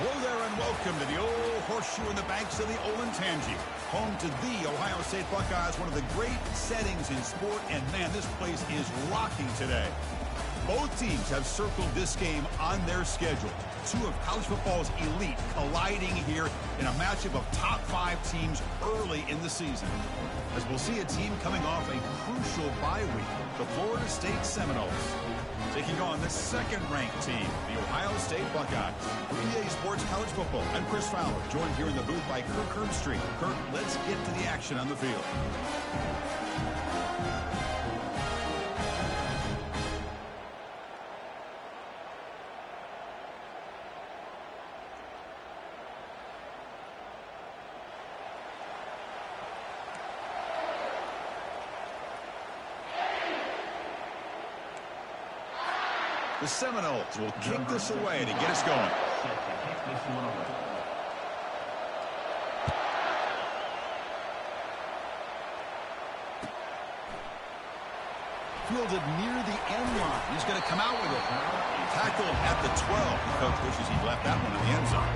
Hello there and welcome to the old horseshoe in the banks of the Olentangy. Home to the Ohio State Buckeyes, one of the great settings in sport, and man, this place is rocking today. Both teams have circled this game on their schedule. Two of college football's elite colliding here in a matchup of top 5 teams early in the season. As we'll see a team coming off a crucial bye week, the Florida State Seminoles, taking on the second-ranked team, the Ohio State Buckeyes. For EA Sports College Football, I'm Chris Fowler, joined here in the booth by Kirk Herbstreit. Kirk, let's get to the action on the field. The Seminoles will kick this away to get us going. Fielded near the end line. He's going to come out with it. Tackled at the 12. The coach wishes he left that one in the end zone.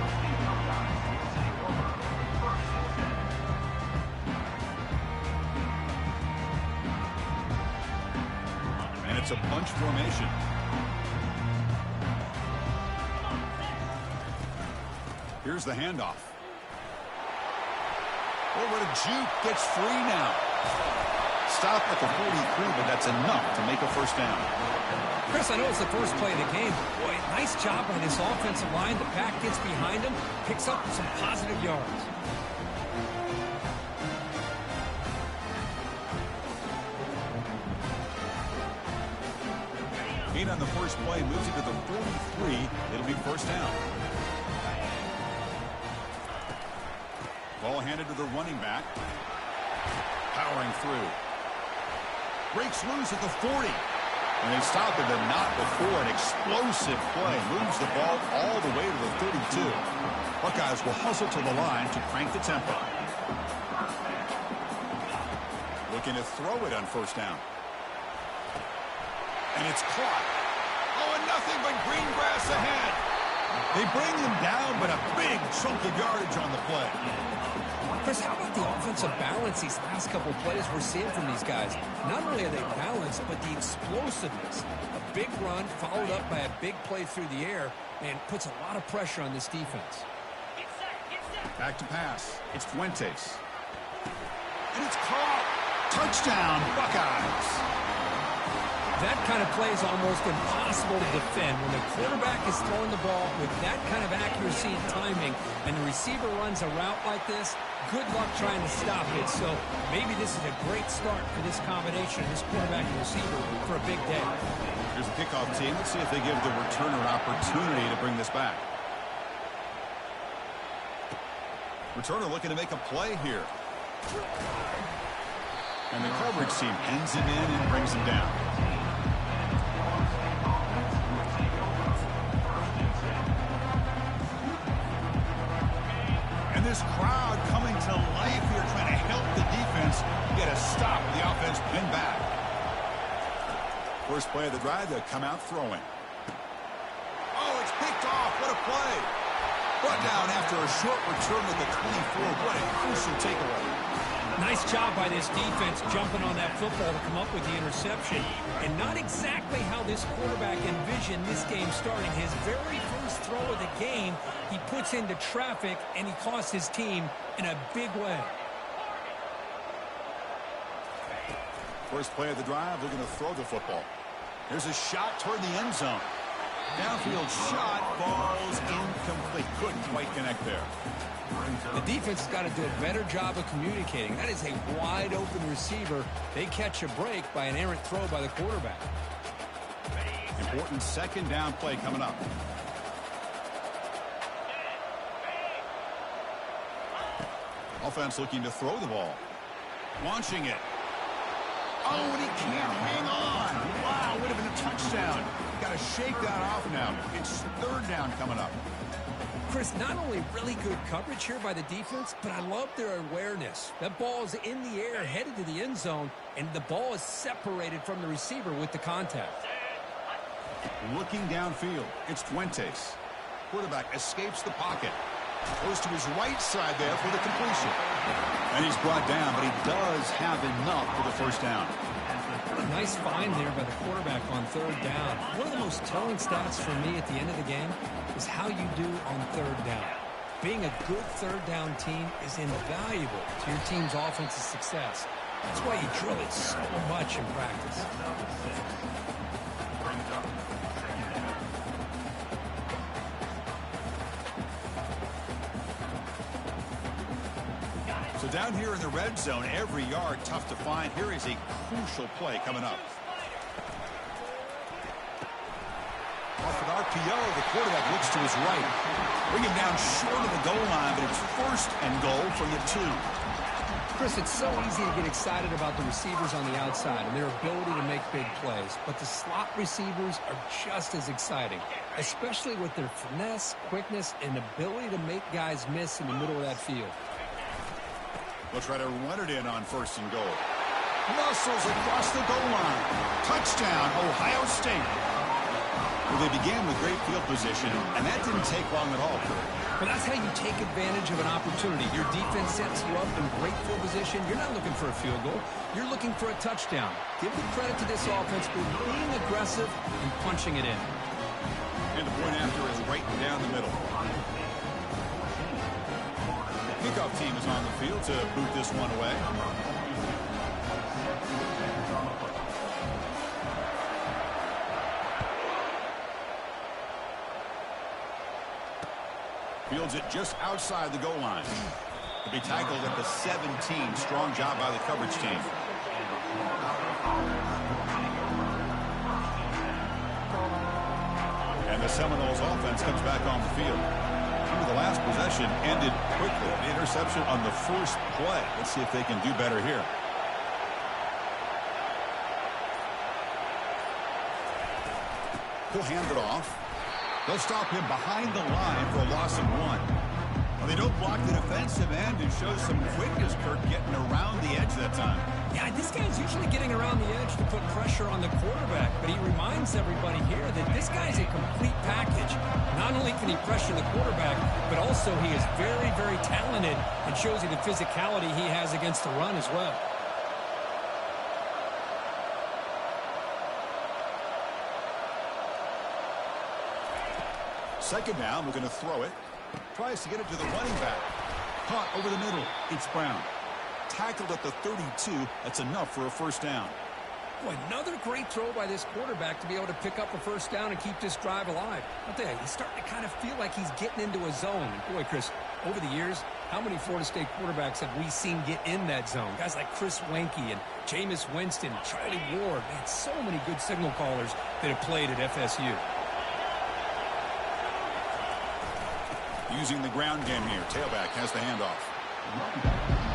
And it's a bunch formation. Here's the handoff. Over to Juke, gets free now. Stop at the 43, but that's enough to make a first down. Chris, I know it's the first play of the game. Boy, nice job by this offensive line. The back gets behind him, picks up some positive yards. Gain on the first play, moves it to the 43. It'll be first down. Ball handed to the running back. Powering through. Breaks loose at the 40. And they stop it, but not before an explosive play. Moves the ball all the way to the 32. Buckeyes will hustle to the line to crank the tempo. Looking to throw it on first down. And it's caught. Oh, and nothing but green grass ahead. They bring him down, but a big chunk of yardage on the play. Chris, how about the offensive balance these last couple of plays we're seeing from these guys? Not only are they balanced, but the explosiveness. A big run followed up by a big play through the air and puts a lot of pressure on this defense. Back to pass. It's Fuentes. And it's caught. Touchdown, Buckeyes. That kind of play is almost impossible to defend. When the quarterback is throwing the ball with that kind of accuracy and timing, and the receiver runs a route like this, good luck trying to stop it. So maybe this is a great start for this combination, this quarterback and receiver, for a big day. Here's the kickoff team. Let's see if they give the returner an opportunity to bring this back. Returner looking to make a play here. And the coverage team ends him in and brings him down. This crowd coming to life here, trying to help the defense get a stop. The offense pinned back. First play of the drive, they'll come out throwing. Oh, it's picked off. What a play. Brought down after a short return with the 24. What a crucial takeaway. Nice job by this defense jumping on that football to come up with the interception. And not exactly how this quarterback envisioned this game starting. His very first throw of the game, he puts into traffic, and he costs his team in a big way. First play of the drive, looking to throw the football. There's a shot toward the end zone. Downfield shot, falls incomplete. Couldn't quite connect there. The defense has got to do a better job of communicating. That is a wide-open receiver. They catch a break by an errant throw by the quarterback. Important second down play coming up. Offense looking to throw the ball. Launching it. Oh, and he can't hang on. Wow, would have been a touchdown. Got to shake that off now. It's third down coming up. Chris, not only really good coverage here by the defense, but I love their awareness. That ball is in the air, headed to the end zone, and the ball is separated from the receiver with the contact. Looking downfield, it's Fuentes. Quarterback escapes the pocket. Goes to his right side there for the completion. And he's brought down, but he does have enough for the first down. Nice find there by the quarterback on third down. One of the most telling stats for me at the end of the game is how you do on third down. Being a good third down team is invaluable to your team's offensive success. That's why you drill it so much in practice. So down here in the red zone, every yard tough to find. Here is a crucial play coming up. Off an RPO, the quarterback looks to his right. Bring him down short of the goal line, but it's first and goal from the 2. Chris, it's so easy to get excited about the receivers on the outside and their ability to make big plays, but the slot receivers are just as exciting, especially with their finesse, quickness, and ability to make guys miss in the middle of that field. We'll try to run it in on first and goal. Muscles across the goal line. Touchdown, Ohio State. Well, they began with great field position, and that didn't take long at all, Kurt. Well, that's how you take advantage of an opportunity. Your defense sets you up in great field position. You're not looking for a field goal. You're looking for a touchdown. Give the credit to this offense for being aggressive and punching it in. And the point after is right down the middle. The kickoff team is on the field to boot this one away. Fields it just outside the goal line. To be tackled at the 17. Strong job by the coverage team. And the Seminoles offense comes back on the field. The last possession ended quickly. The interception on the first play. Let's see if they can do better here. He'll hand it off. They'll stop him behind the line for a loss of 1. Well, they don't block the defensive end and show some quickness, Kirk, getting around the edge that time. Yeah, this guy's usually getting around the edge to put pressure on the quarterback, but he reminds everybody here that this guy's a complete package. Not only can he pressure the quarterback, but also he is very, very talented and shows you the physicality he has against the run as well. Second down, we're going to throw it. Tries to get it to the running back. Caught over the middle. It's Brown. Tackled at the 32. That's enough for a first down. Boy, another great throw by this quarterback to be able to pick up a first down and keep this drive alive. I'll tell you, he's starting to kind of feel like he's getting into a zone. And boy, Chris, over the years, how many Florida State quarterbacks have we seen get in that zone? Guys like Chris Wenke and Jameis Winston, Charlie Ward. Man, so many good signal callers that have played at FSU. Using the ground game here. Tailback has the handoff.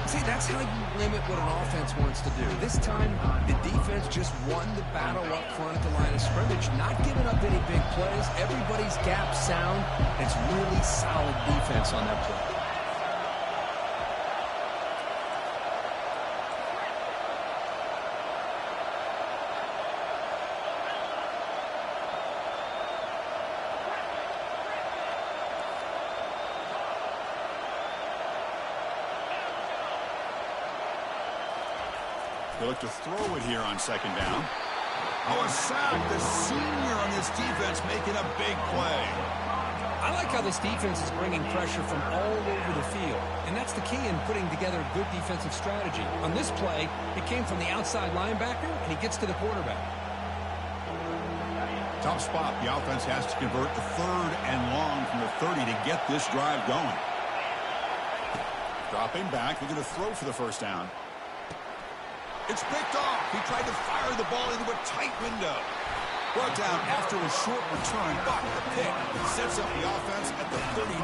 See, that's how you limit what an offense wants to do. This time, the defense just won the battle up front at the line of scrimmage, not giving up any big plays. Everybody's gap sound. It's really solid defense on that play. They look to throw it here on second down. Oh, a sack. The senior on this defense making a big play. I like how this defense is bringing pressure from all over the field. And that's the key in putting together a good defensive strategy. On this play, it came from the outside linebacker, and he gets to the quarterback. Tough spot. The offense has to convert the 3rd and long from the 30 to get this drive going. Dropping back. They're going to throw for the first down. It's picked off. He tried to fire the ball into a tight window. Brought down after a short return, but the pick sets up the offense at the 39.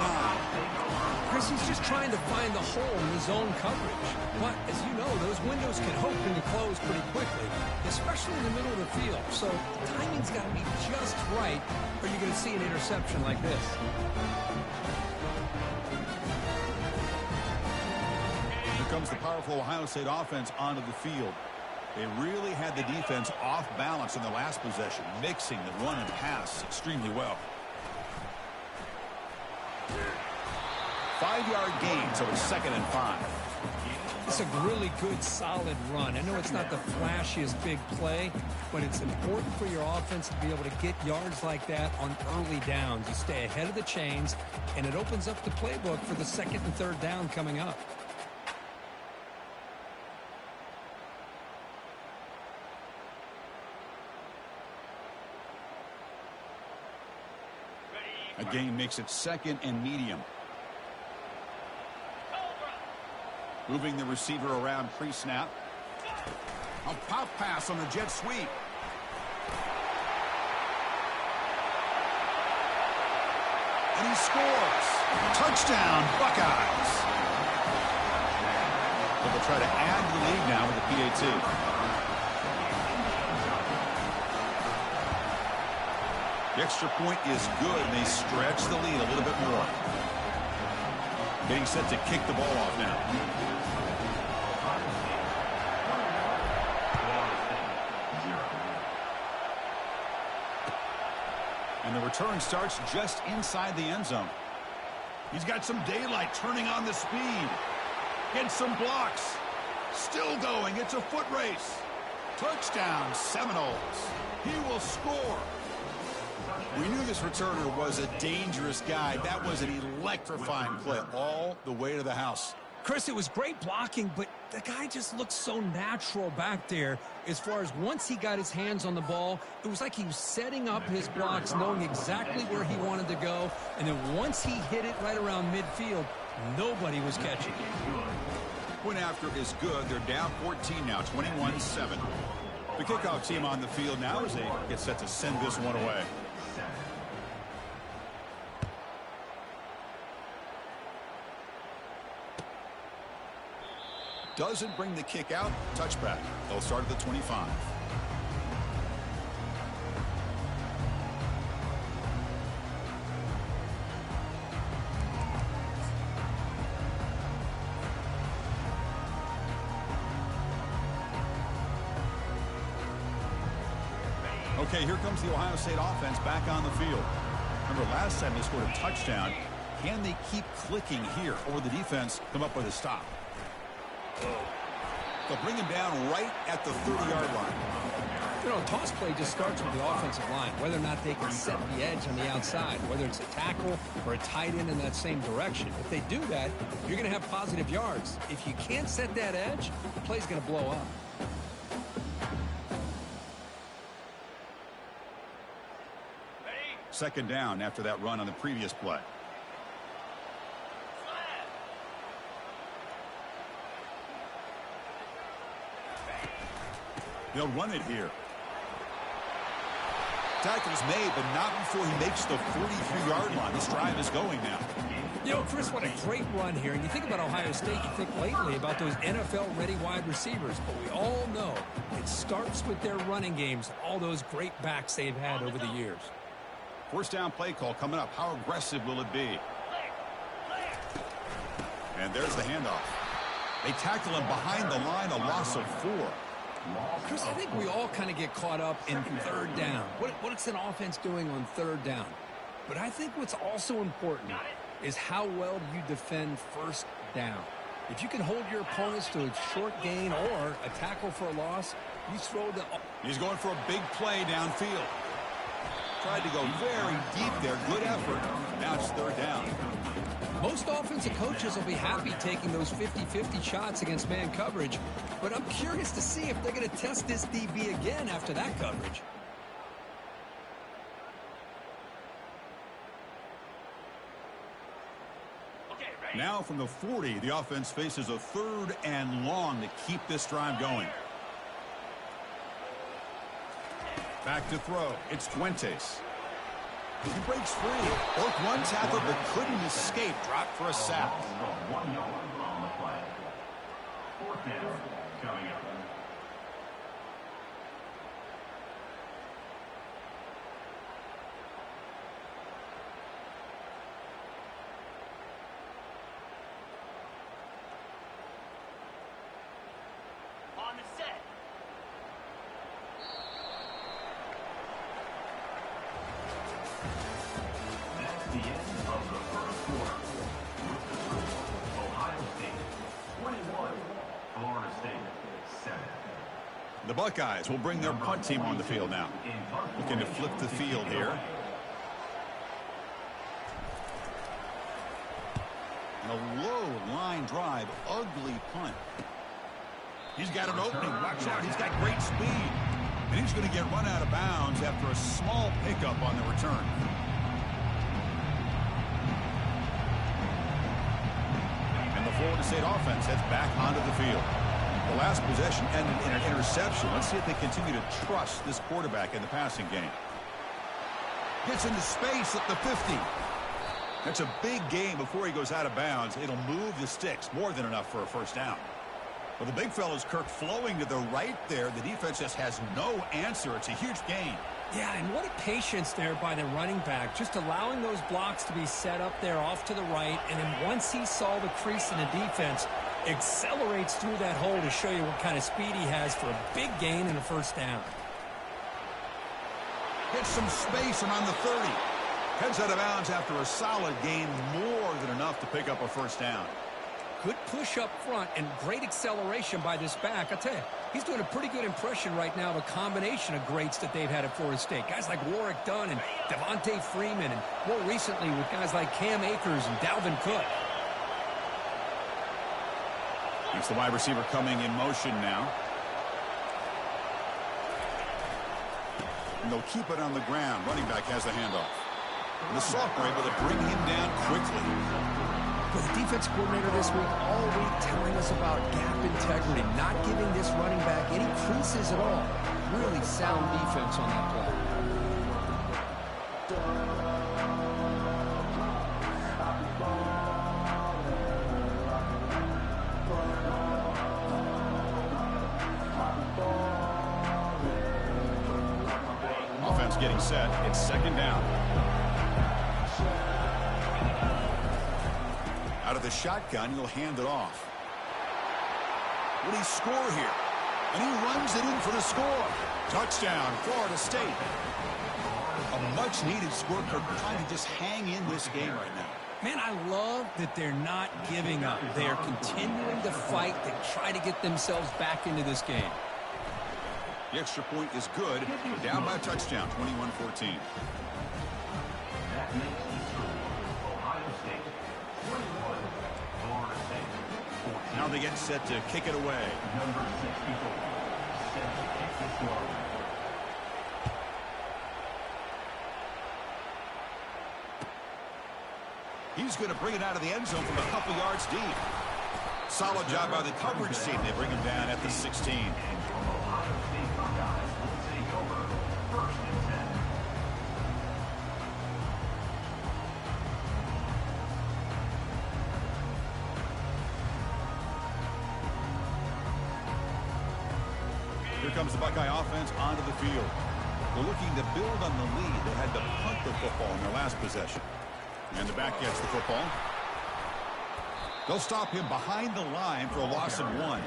Chris, he's just trying to find the hole in the zone coverage. But, as you know, those windows can open and close pretty quickly, especially in the middle of the field. So, the timing's got to be just right, or you're going to see an interception like this. Comes the powerful Ohio State offense onto the field. They really had the defense off balance in the last possession, mixing the run and pass extremely well. 5-yard gain, so it's 2nd and 5. It's a really good, solid run. I know it's not the flashiest big play, but it's important for your offense to be able to get yards like that on early downs. You stay ahead of the chains, and it opens up the playbook for the 2nd and 3rd down coming up. A gain makes it 2nd and medium. Moving the receiver around pre-snap. A pop pass on the jet sweep. And he scores. Touchdown, Buckeyes. But they'll try to add to the lead now with the PAT. The extra point is good, and they stretch the lead a little bit more. Getting set to kick the ball off now. And the return starts just inside the end zone. He's got some daylight, turning on the speed. Gets some blocks. Still going. It's a foot race. Touchdown, Seminoles. He will score. We knew this returner was a dangerous guy. That was an electrifying play all the way to the house. Chris, it was great blocking, but the guy just looked so natural back there. As far as once he got his hands on the ball, it was like he was setting up his blocks, knowing exactly where he wanted to go. And then once he hit it right around midfield, nobody was catching it. Point after is good. They're down 14 now, 21-7. The kickoff team on the field now as they get set to send this one away. Doesn't bring the kick out. Touchback. They'll start at the 25. Okay, here comes the Ohio State offense back on the field. Remember, last time they scored a touchdown. Can they keep clicking here, or the defense come up with a stop? They'll bring him down right at the 30-yard line. You know, a toss play just starts with the offensive line, whether or not they can set the edge on the outside, whether it's a tackle or a tight end in that same direction. If they do that, you're going to have positive yards. If you can't set that edge, the play's going to blow up. Second down after that run on the previous play. They'll run it here. Tackle's made, but not before he makes the 43-yard line. This drive is going now. You know, Chris, what a great run here. And you think about Ohio State, you think lately about those NFL-ready wide receivers. But we all know it starts with their running games, all those great backs they've had over the years. First down play call coming up. How aggressive will it be? And there's the handoff. They tackle him behind the line, a loss of 4. Chris, I think we all kind of get caught up in third down. What's an offense doing on third down? But I think what's also important is how well you defend first down. If you can hold your opponents to a short gain or a tackle for a loss, you throw the... He's going for a big play downfield. Tried to go very deep there. Good effort. Now it's third down. Most offensive coaches will be happy taking those 50-50 shots against man coverage, but I'm curious to see if they're going to test this DB again after that coverage. Now from the 40, the offense faces a 3rd and long to keep this drive going. Back to throw. It's Fuentes. He breaks free. Worked one tackle but couldn't escape. Dropped for a sack. 1 yard on the play. 4th down coming up. On the set. That's the end of the the first quarter. Ohio State 21, Florida State 7. The Buckeyes will bring their punt team on the field now. Looking to flip the field here. And a low line drive, ugly punt. He's got an opening. Watch out. He's got great speed. And he's going to get run out of bounds after a small pickup on the return. And the Florida State offense heads back onto the field. The last possession ended in an interception. Let's see if they continue to trust this quarterback in the passing game. Gets into space at the 50. That's a big gain before he goes out of bounds. It'll move the sticks, more than enough for a first down. Well, the big fella's Kirk flowing to the right there. The defense just has no answer. It's a huge gain. Yeah, and what a patience there by the running back, just allowing those blocks to be set up there off to the right, and then once he saw the crease in the defense, accelerates through that hole to show you what kind of speed he has for a big gain and a first down. Gets some space and on the 30. Heads out of bounds after a solid gain, more than enough to pick up a first down. Good push up front and great acceleration by this back. I tell you, he's doing a pretty good impression right now of a combination of greats that they've had at Florida State. Guys like Warwick Dunn and Devontae Freeman, and more recently with guys like Cam Akers and Dalvin Cook. It's the wide receiver coming in motion now. And they'll keep it on the ground. Running back has the handoff. And the sophomore able to bring him down quickly. But the defense coordinator this week, all week telling us about gap integrity, not giving this running back any creases at all. Really sound defense on that play. Offense getting set. It's second down. Out of the shotgun, he'll hand it off. Will he score here? And he runs it in for the score. Touchdown, Florida State. A much-needed score. They're trying to just hang in this game right now. Man, I love that they're not giving up. They are continuing to fight to try to get themselves back into this game. The extra point is good. Down by a touchdown, 21-14. That makes the score Ohio State 21, Florida State 14. Now they get set to kick it away. Number 64, set to kick this one. He's going to bring it out of the end zone from a couple yards deep. Solid job by the coverage team. They bring him down at the 16. Ohio State Buckeyes will take over first and 10. Here comes the Buckeye offense onto the field. They're looking to build on the lead. They had to punt the football in their last possession. And the back gets the football. They'll stop him behind the line for a loss of 1.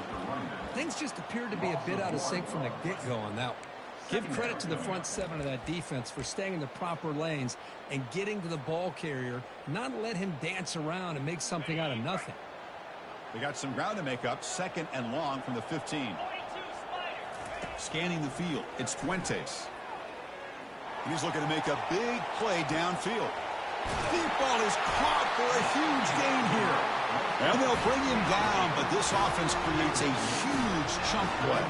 Things just appeared to be a bit out of sync from the get-go on that one. Give credit to the front seven of that defense for staying in the proper lanes and getting to the ball carrier, not let him dance around and make something out of nothing. They got some ground to make up. Second and long from the 15. Scanning the field, it's Fuentes. He's looking to make a big play downfield. Deep ball is caught for a huge gain here. And they'll bring him down, but this offense creates a huge chunk play.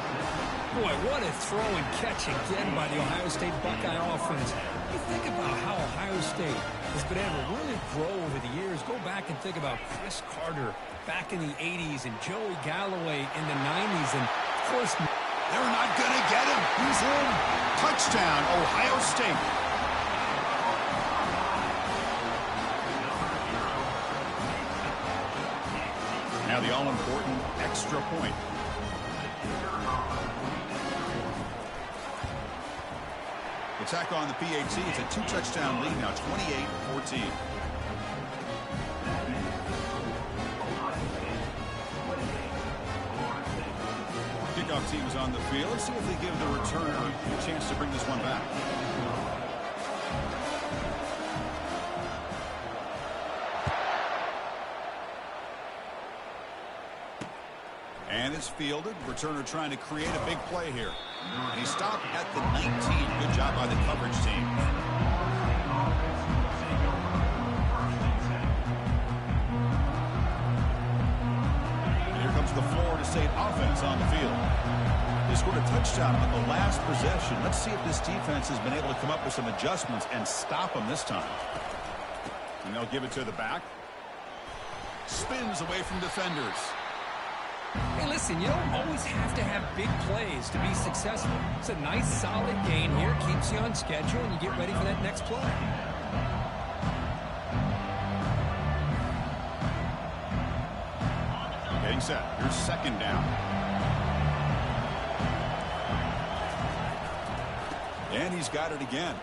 Boy, what a throw and catch again by the Ohio State Buckeye offense. You think about how Ohio State has been able to really grow over the years. Go back and think about Chris Carter back in the 80s and Joey Galloway in the 90s. And, of course, they're not going to get him. He's in. Touchdown, Ohio State. Now the all-important extra point. The tack on the PAT. It's a 2-touchdown lead now, 28-14. Kickoff team is on the field. Let's see if they give the returner a chance to bring this one back. And it's fielded. Returner trying to create a big play here. And he stopped at the 19. Good job by the coverage team. And here comes the Florida State offense on the field. They scored a touchdown on the last possession. Let's see if this defense has been able to come up with some adjustments and stop them this time. And they'll give it to the back. Spins away from defenders. Hey, listen, you don't always have to have big plays to be successful. It's a nice, solid gain here. Keeps you on schedule, and you get ready for that next play. Getting set. Here's second down. And he's got it again.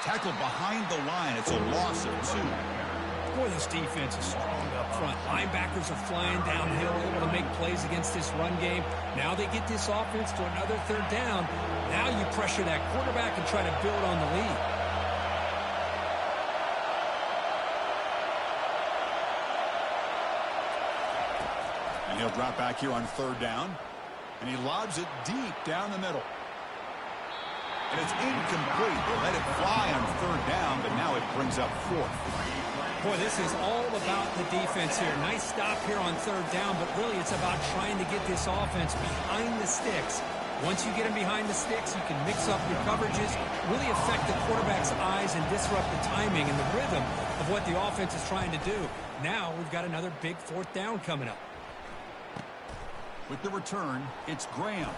Tackled behind the line. It's a loss of 2. Boy, this defense is strong up front. Linebackers are flying downhill, able to make plays against this run game. Now they get this offense to another third down. Now you pressure that quarterback and try to build on the lead. And he'll drop back here on third down. And he lobs it deep down the middle. And it's incomplete. They let it fly on third down, but now it brings up fourth. Boy, this is all about the defense here. Nice stop here on third down, but really it's about trying to get this offense behind the sticks. Once you get them behind the sticks, you can mix up your coverages, really affect the quarterback's eyes and disrupt the timing and the rhythm of what the offense is trying to do. Now we've got another big fourth down coming up. With the return, it's Graham.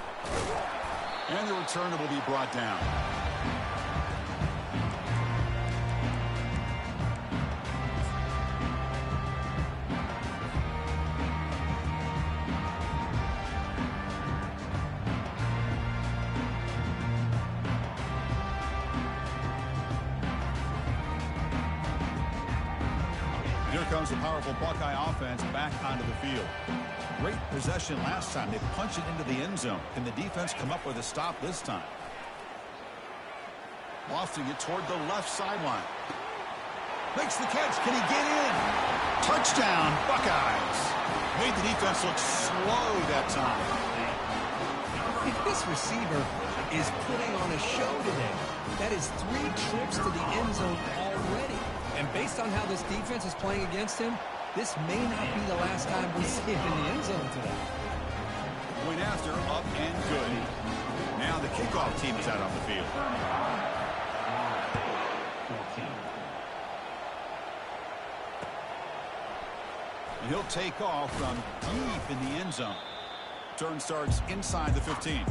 And the returner will be brought down. Here comes the powerful Buckeye offense back onto the field. Great possession last time. They punched it into the end zone. Can the defense come up with a stop this time? Lofting it toward the left sideline. Makes the catch. Can he get in? Touchdown, Buckeyes. Made the defense look slow that time. This receiver is putting on a show today. That is 3 trips to the end zone already. And based on how this defense is playing against him, this may not be the last time we see him in the end zone today. Point after, up and good. Now the kickoff team is out on the field. And he'll take off from deep in the end zone. Turn starts inside the 15.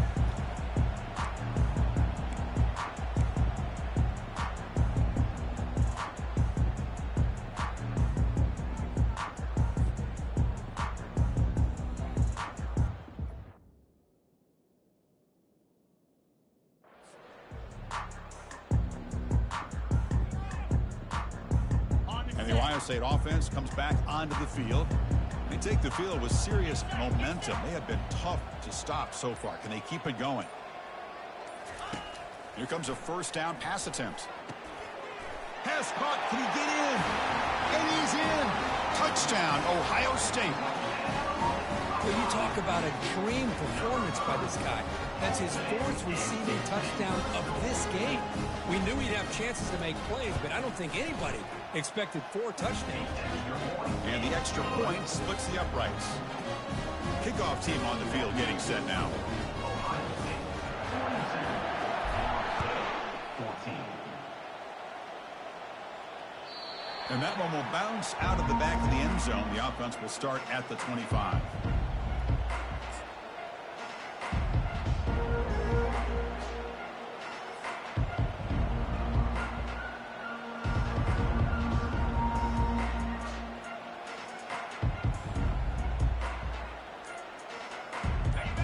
And the Ohio State offense comes back onto the field. They take the field with serious momentum. They have been tough to stop so far. Can they keep it going? Here comes a first down pass attempt. Pass caught. Can he get in? And he's in. Touchdown, Ohio State. Well, you talk about a dream performance by this guy. That's his 4th receiving touchdown of this game. We knew he'd have chances to make plays, but I don't think anybody expected 4 touchdowns. And the extra point splits the uprights. Kickoff team on the field getting set now. And that one will bounce out of the back of the end zone. The offense will start at the 25.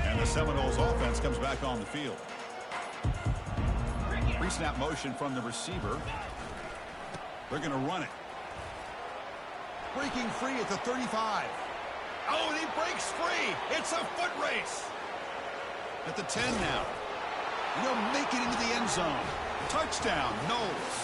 And the Seminoles offense comes back on the field. Pre-snap motion from the receiver. They're going to run it. Breaking free at the 35. Oh, and he breaks free. It's a foot race. At the 10 now. And he'll make it into the end zone. Touchdown, Knowles.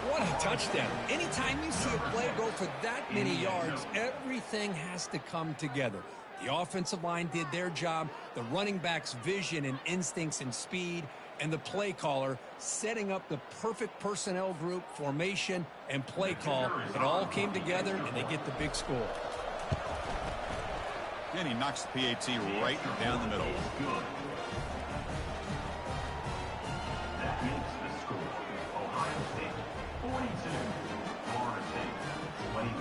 What Touchdown. Anytime you see a play go for that many yards, everything has to come together. The offensive line did their job, the running back's vision and instincts and speed, and the play caller setting up the perfect personnel group, formation, and play call. It all came together, and they get the big score. And he knocks the PAT right down the middle. That makes the score Ohio State 42, Florida State 21.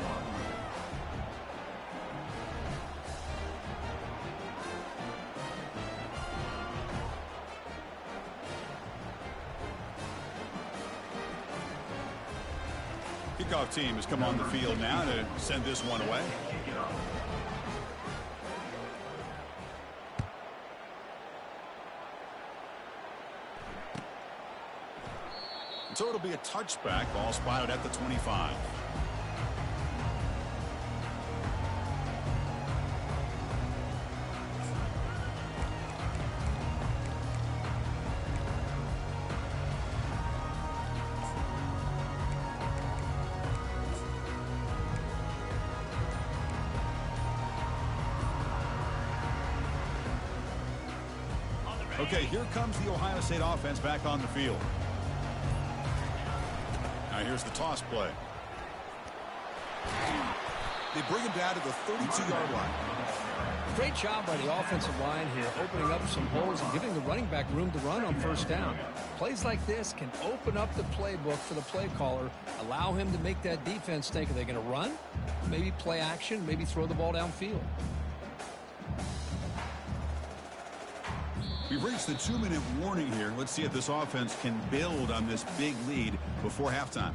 Kickoff team has come on the field now to send this one away. So it'll be a touchback, ball spotted at the 25. Okay, here comes the Ohio State offense back on the field. Now here's the toss play. They bring him down to the 32-yard line. Great job by the offensive line here, opening up some holes and giving the running back room to run on first down. Plays like this can open up the playbook for the play caller, allow him to make that defense think, are they going to run? Maybe play action, maybe throw the ball downfield. We've reached the 2-minute warning here. Let's see if this offense can build on this big lead before halftime.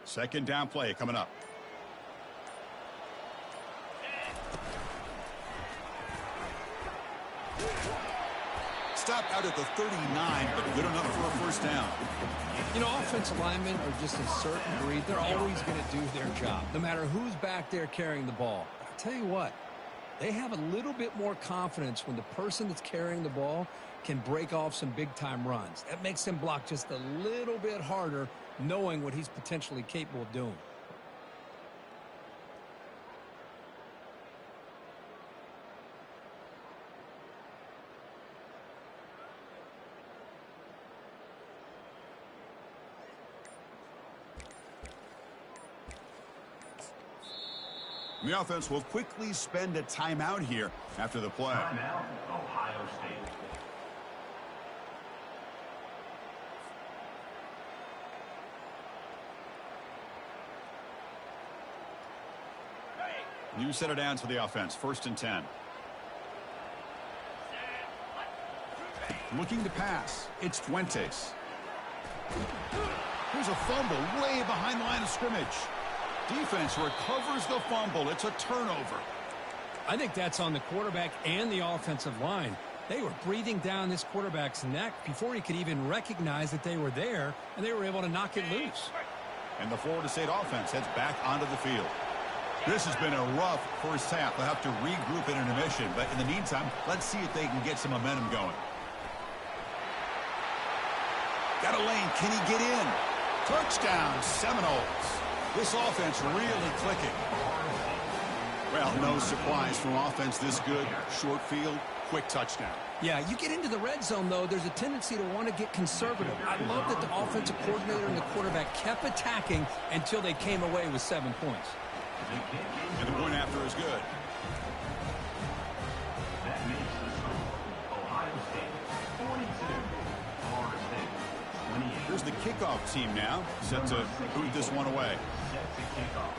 Second down play coming up. Stop out at the 39, but good enough for a first down. You know, offensive linemen are just a certain breed. They're always going to do their job, no matter who's back there carrying the ball. I'll tell you what, they have a little bit more confidence when the person that's carrying the ball can break off some big-time runs. That makes them block just a little bit harder, knowing what he's potentially capable of doing. The offense will quickly spend a timeout here after the play. Timeout, Ohio State. New set of downs for the offense. 1st and 10. Looking to pass. It's Fuentes. Here's a fumble way behind the line of scrimmage. Defense recovers the fumble. It's a turnover. I think that's on the quarterback and the offensive line. They were breathing down this quarterback's neck before he could even recognize that they were there, and they were able to knock it loose. And the Florida State offense heads back onto the field. This has been a rough first half. They'll have to regroup in intermission, but in the meantime, let's see if they can get some momentum going. Got a lane. Can he get in? Touchdown, Seminoles. This offense really clicking. Well, no surprise from offense this good. Short field, quick touchdown. Yeah, you get into the red zone, though, there's a tendency to want to get conservative. I love that the offensive coordinator and the quarterback kept attacking until they came away with 7 points. And the point after is good. That makes the score Ohio State 42, Florida State 28. Here's the kickoff team now, set to boot this one away. Set to kick off.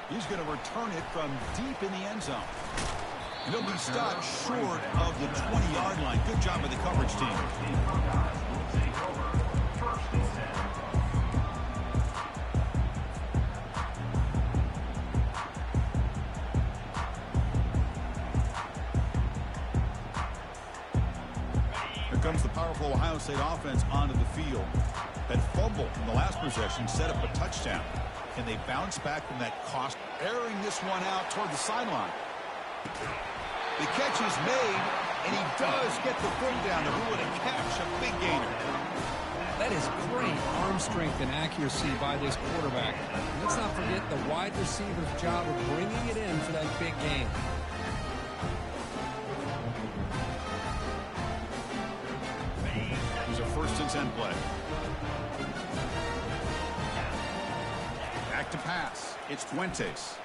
He's going to return it from deep in the end zone. And he'll be stopped short of the 20-yard line. Good job by the coverage team. Here comes the powerful Ohio State offense onto the field. That fumble in the last possession set up a touchdown. Can they bounce back from that cost? Airing this one out toward the sideline. The catch is made, and he does get the foot down to rule it a catch, a big gainer. That is great arm strength and accuracy by this quarterback. Let's not forget the wide receiver's job of bringing it in for that big gain. Here's a 1st and 10 play. Back to pass. It's Fuentes.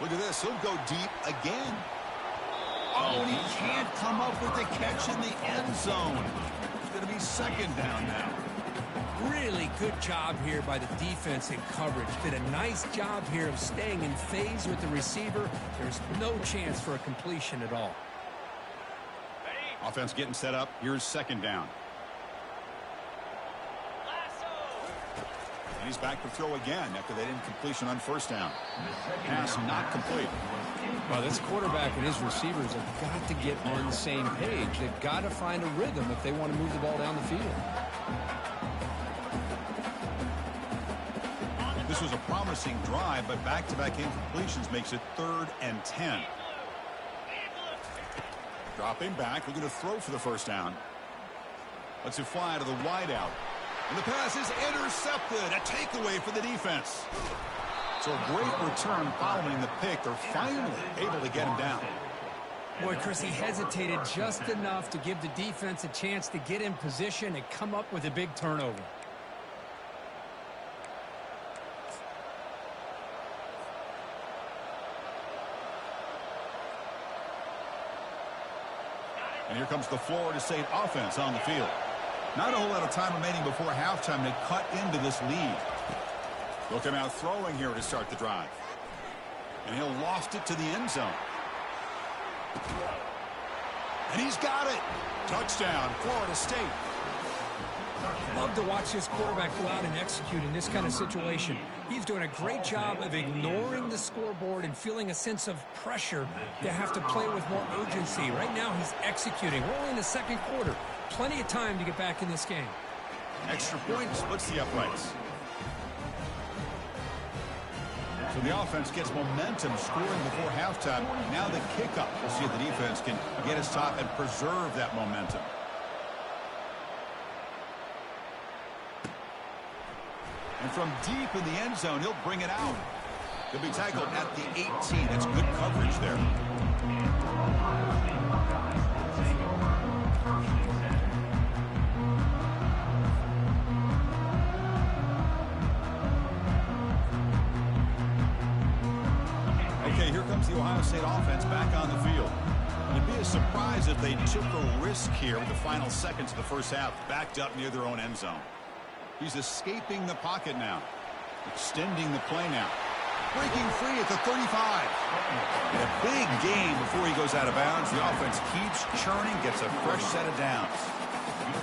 Look at this. He'll go deep again. Oh, and he can't come up with the catch in the end zone. It's going to be 2nd down now. Really good job here by the defense in coverage. Did a nice job here of staying in phase with the receiver. There's no chance for a completion at all. Offense getting set up. Here's 2nd down. And he's back to throw again after that incompletion on 1st down. Pass not complete. Well, this quarterback and his receivers have got to get on the same page. They've got to find a rhythm if they want to move the ball down the field. This was a promising drive, but back-to-back incompletions makes it 3rd and 10. Dropping back, looking to throw for the 1st down. Lets it fly to the wideout. And the pass is intercepted. A takeaway for the defense. So a great return following the pick. They're finally able to get him down. Boy, Chris, he hesitated just enough to give the defense a chance to get in position and come up with a big turnover. And here comes the Florida State offense on the field. Not a whole lot of time remaining before halftime to cut into this lead. They'll come out throwing here to start the drive. And he'll loft it to the end zone. And he's got it. Touchdown, Florida State. Love to watch this quarterback go out and execute in this kind of situation. He's doing a great job of ignoring the scoreboard and feeling a sense of pressure to have to play with more urgency. Right now he's executing. We're only in the 2nd quarter. Plenty of time to get back in this game. Extra point splits the uprights. So the offense gets momentum scoring before halftime. Now the kickoff. We'll see if the defense can get his top and preserve that momentum. And from deep in the end zone, he'll bring it out. He'll be tackled at the 18. That's good coverage there. Okay, here comes the Ohio State offense back on the field. It'd be a surprise if they took a risk here with the final seconds of the 1st half, backed up near their own end zone. He's escaping the pocket now. Extending the play now. Breaking free at the 35. And a big gain before he goes out of bounds. The offense keeps churning, gets a fresh set of downs.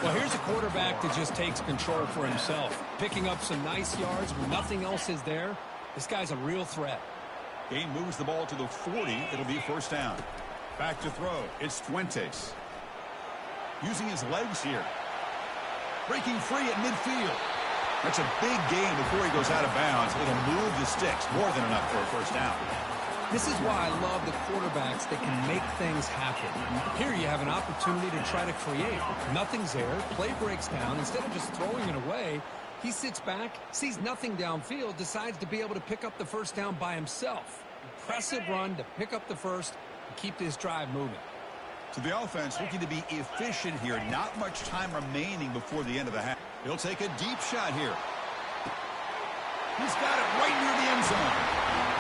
Well, here's a quarterback that just takes control for himself. Picking up some nice yards when nothing else is there. This guy's a real threat. Game moves the ball to the 40. It'll be 1st down. Back to throw. It's Fuentes. Using his legs here. Breaking free at midfield. That's a big gain before he goes out of bounds. It'll move the sticks. More than enough for a 1st down. This is why I love the quarterbacks that can make things happen. Here you have an opportunity to try to create. Nothing's there. Play breaks down. Instead of just throwing it away, he sits back, sees nothing downfield, decides to be able to pick up the 1st down by himself. Impressive run to pick up the 1st and keep this drive moving. So the offense looking to be efficient here. Not much time remaining before the end of the half. He'll take a deep shot here. He's got it right near the end zone.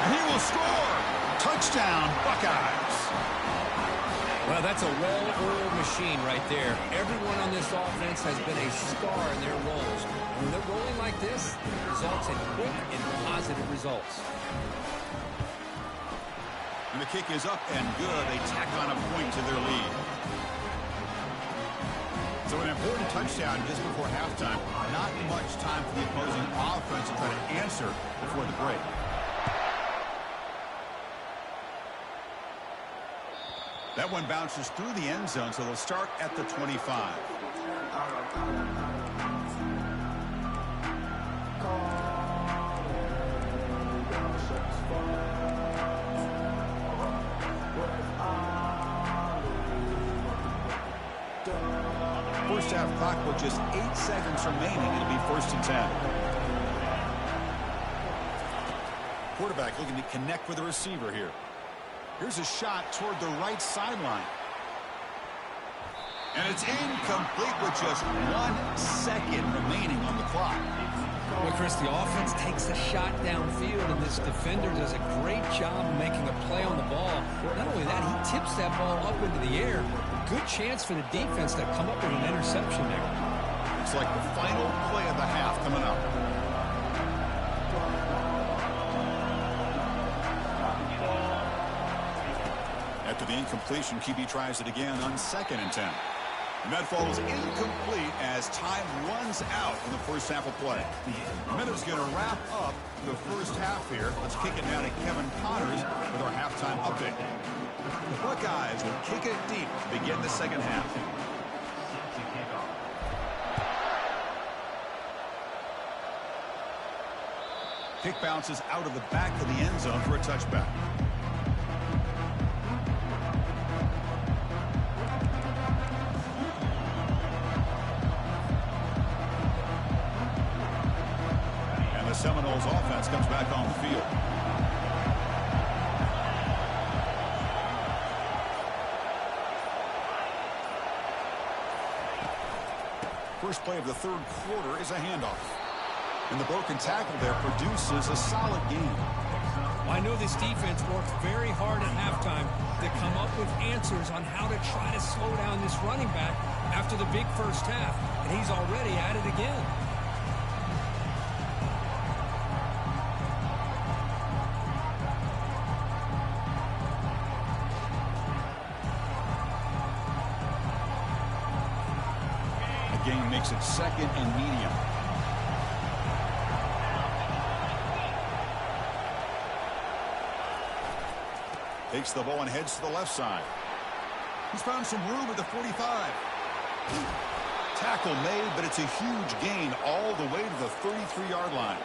And he will score. Touchdown, Buckeyes. Well, that's a well-oiled machine right there. Everyone on this offense has been a star in their roles. When they're rolling like this, it results in quick and positive results. And the kick is up and good. They tack on a point to their lead. So an important touchdown just before halftime. Not much time for the opposing offense to try to answer before the break. That one bounces through the end zone, so they'll start at the 25. First half clock with just 8 seconds remaining. It'll be 1st and 10. Quarterback looking to connect with the receiver here. Here's a shot toward the right sideline. And it's incomplete with just 1 second remaining on the clock. Well, Chris, the offense takes a shot downfield, and this defender does a great job of making a play on the ball. Not only that, he tips that ball up into the air. Good chance for the defense to come up with an interception there. It's like the final play of the half coming up. After the incompletion, QB tries it again on 2nd and 10. And that falls incomplete as time runs out in the first half of play. Minutes going to wrap up the first half here. Let's kick it down to Kevin Connors with our halftime update. The Buckeyes will kick it deep to begin the second half. Kick bounces out of the back of the end zone for a touchback. The Seminoles offense comes back on the field. First play of the third quarter is a handoff. And the broken tackle there produces a solid game. I know this defense worked very hard at halftime to come up with answers on how to try to slow down this running back after the big first half. And he's already at it again. Game makes it 2nd and medium. Takes the ball and heads to the left side. He's found some room at the 45. Tackle made, but it's a huge gain all the way to the 33-yard line.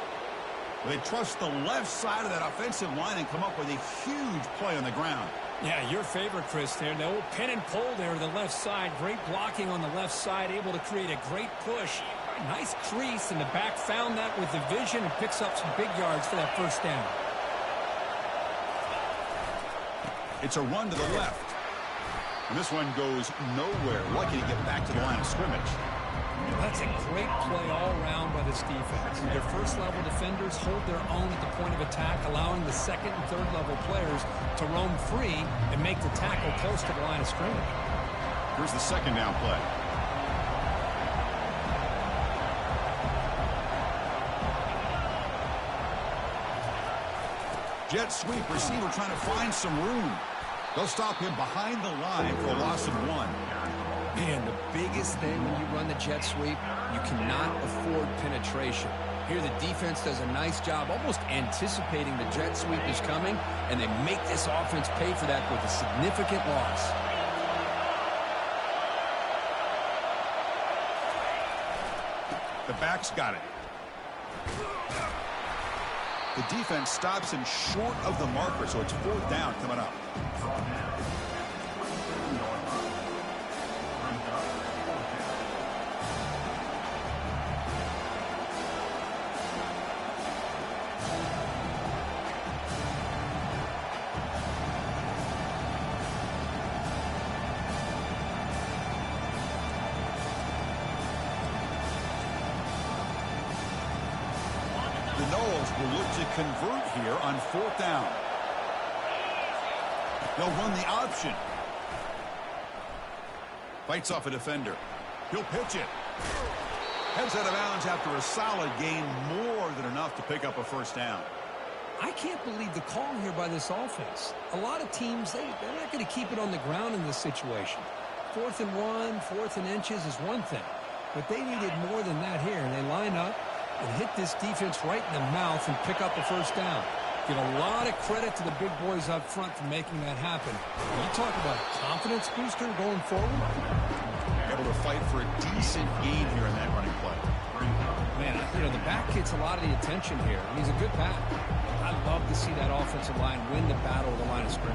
They trust the left side of that offensive line and come up with a huge play on the ground. Yeah, your favorite, Chris, there. The old pin and pull there to the left side. Great blocking on the left side, able to create a great push. Nice crease, and the back found that with the vision and picks up some big yards for that first down. It's a run to the left. And this one goes nowhere. Lucky to get back to the line of scrimmage. That's a great play all around by this defense. Their first-level defenders hold their own at the point of attack, allowing the second and third-level players to roam free and make the tackle close to the line of scrimmage. Here's the second down play. Jet sweep, receiver trying to find some room. They'll stop him behind the line for a loss of 1. Man, the biggest thing when you run the jet sweep, you cannot afford penetration. Here the defense does a nice job almost anticipating the jet sweep is coming, and they make this offense pay for that with a significant loss. The back's got it. The defense stops him short of the marker, so it's 4th down coming up. The Noles will look to convert here on 4th down. They'll run the option. Fights off a defender. He'll pitch it. Heads out of bounds after a solid gain, more than enough to pick up a first down. I can't believe the call here by this offense. A lot of teams, they're not going to keep it on the ground in this situation. 4th and 1, 4th and inches is one thing. But they needed more than that here, and they line up and hit this defense right in the mouth and pick up a first down. Give a lot of credit to the big boys up front for making that happen. You talk about a confidence booster going forward. Able to fight for a decent gain here in that running play. Man, the back gets a lot of the attention here. I mean, he's a good back. I love to see that offensive line win the battle of the line of scrimmage.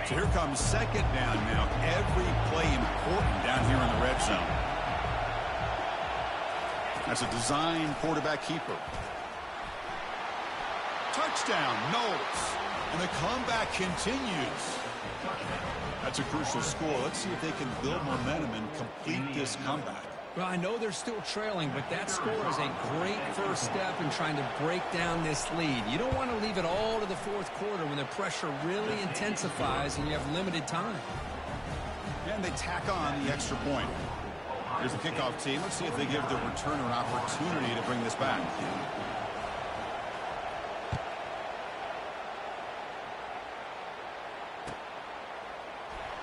So here comes second down now. Every play important down here in the red zone. That's a design quarterback keeper. Touchdown, Knowles. And the comeback continues. That's a crucial score. Let's see if they can build momentum and complete this comeback. Well, I know they're still trailing, but that score is a great first step in trying to break down this lead. You don't want to leave it all to the fourth quarter when the pressure really intensifies and you have limited time. And they tack on the extra point. Here's the kickoff team. Let's see if they give the returner an opportunity to bring this back.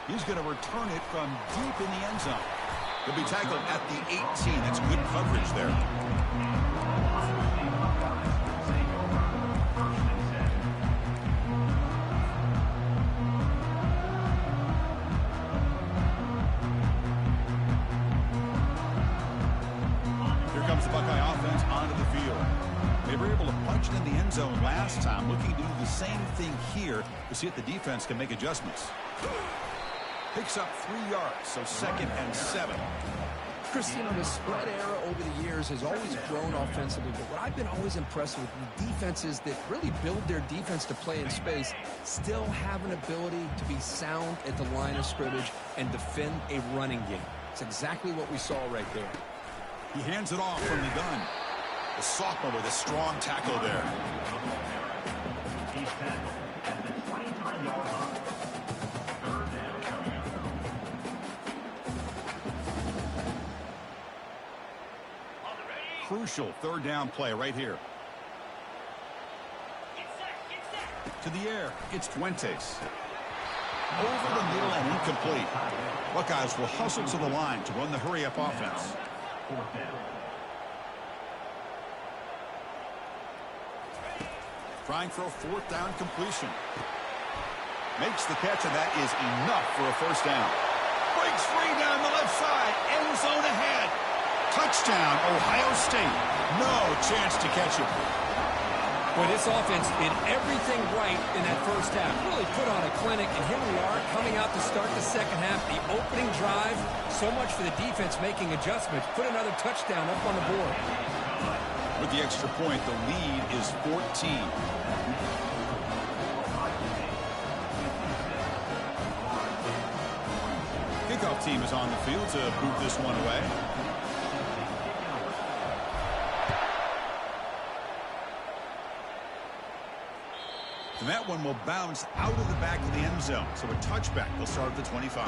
He's going to return it from deep in the end zone. He'll be tackled at the 18. That's good coverage there. Here comes the Buckeye offense onto the field. They were able to punch it in the end zone last time, looking to do the same thing here to see if the defense can make adjustments. Picks up 3 yards, so 2nd and 7. Chris, the spread era over the years has always grown offensively, but what I've been always impressed with defenses that really build their defense to play in space still have an ability to be sound at the line of scrimmage and defend a running game. It's exactly what we saw right there. He hands it off from the gun. The sophomore with a strong tackle there. He's tackled at the 29-yard line. Third down coming up. Crucial third down play right here. To the air, it's Fuentes. Over the middle and incomplete. Buckeyes will hustle to the line to run the hurry-up offense. Fourth down. Trying for a 4th down completion. Makes the catch, and that is enough for a first down. Breaks free down the left side. End zone ahead. Touchdown, Ohio State. No chance to catch it. Boy, this offense did everything right in that first half. Really put on a clinic, and here we are coming out to start the second half. The opening drive, so much for the defense making adjustments. Put another touchdown up on the board. With the extra point, the lead is 14. Kickoff team is on the field to boot this one away. And that one will bounce out of the back of the end zone. So a touchback. They'll start at the 25.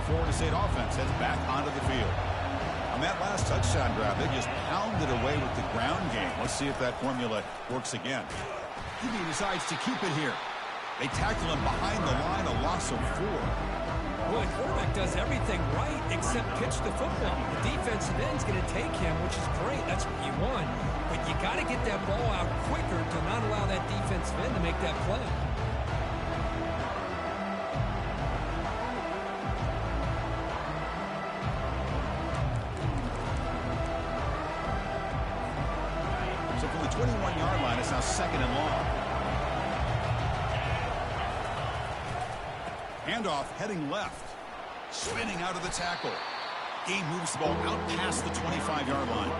Florida State offense heads back onto the field. On that last touchdown drive, they just pounded away with the ground game. Let's see if that formula works again. He decides to keep it here. They tackle him behind the line, a loss of 4. Well, the quarterback does everything right except pitch the football. The defensive end's going to take him, which is great. That's what you want. But you got to get that ball out quicker to not allow that defensive end to make that play. So from the 21-yard line, it's now 2nd and long. Handoff heading left. Spinning out of the tackle. Game moves the ball out past the 25-yard line.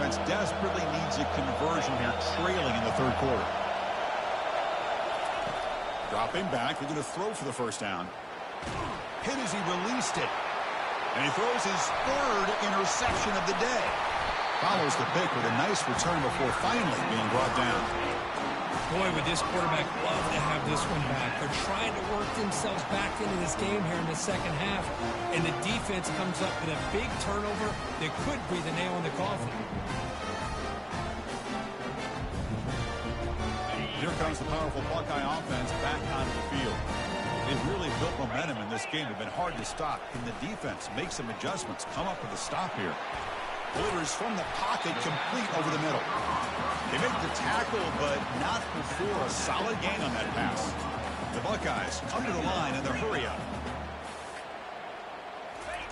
defense desperately needs a conversion here, trailing in the third quarter. Dropping back, they're going to throw for the first down. Hit as he released it. And he throws his third interception of the day. Follows the pick with a nice return before finally being brought down. Boy, would this quarterback love to have this one back. They're trying to work themselves back into this game here in the second half. And the defense comes up with a big turnover that could be the nail in the coffin. Here comes the powerful Buckeye offense back onto the field. They've really built momentum in this game. They've been hard to stop. Can the defense make some adjustments, come up with a stop here? Delivers from the pocket, complete over the middle. They make the tackle, but not before a solid gain on that pass. The Buckeyes come to the line in the hurry up.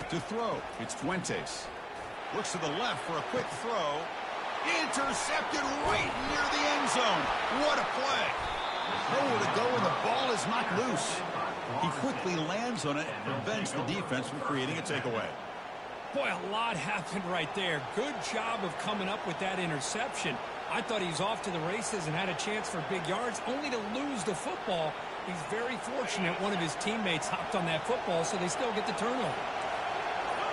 To throw, it's Fuentes. Looks to the left for a quick throw. Intercepted right near the end zone. What a play. Nowhere to go, and the ball is knocked loose. He quickly lands on it and prevents the defense from creating a takeaway. Boy, a lot happened right there. Good job of coming up with that interception. I thought he was off to the races and had a chance for big yards, only to lose the football. He's very fortunate one of his teammates hopped on that football, so they still get the turnover.